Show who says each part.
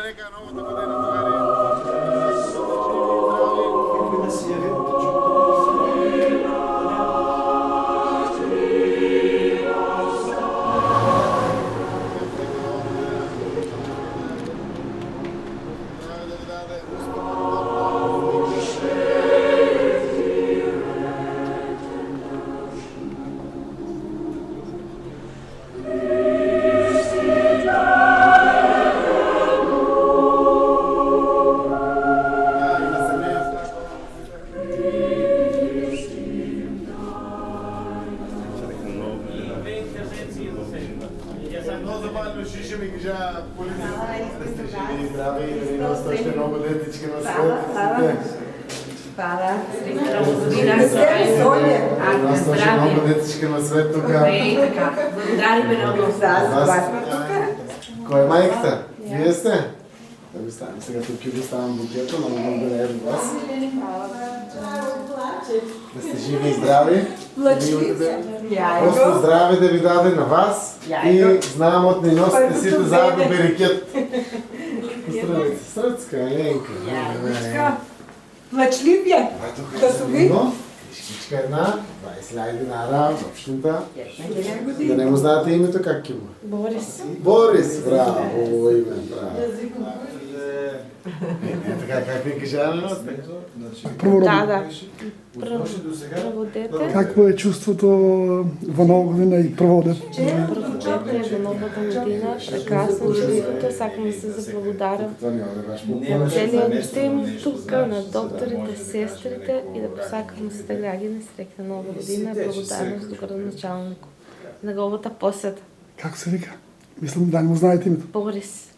Speaker 1: Нека новата година, България! Много забавно шише ми кажа полицията. Да сте живи и здрави и да имате още много детички на свет.
Speaker 2: Hvala.
Speaker 1: Аз още много детички на свет тук.
Speaker 2: Благодари ме много.
Speaker 1: Кой е майката? Вие сте? Да ви ставам сега тук и ви ставам букета, много благодаря от вас. Да сте живи и здрави. Просто здраве да ви даде на вас и знам от не носите си да заедно берекет. Поздравите, сръцка, Еленка.
Speaker 3: Плачлив е. Да се ви.
Speaker 1: Кишкичка една, 20 динара, общата. Да не му знаете името, как има?
Speaker 2: Борис.
Speaker 1: Борис, браво, име, браво. Така, как ви кажа на нас?
Speaker 2: Да. Проводете.
Speaker 4: Какво е чувството в нова година и проводят?
Speaker 2: Проводете до новата година. Прекрасно чувството. Сакам се за благодаря на целият тим тук, на докторите, сестрите и да посакам се да гледаме срекна нова година. Благодарност до градоначалнику. Неговата посета.
Speaker 4: Как се вика? Мислям да не му знаете името.
Speaker 2: Борис.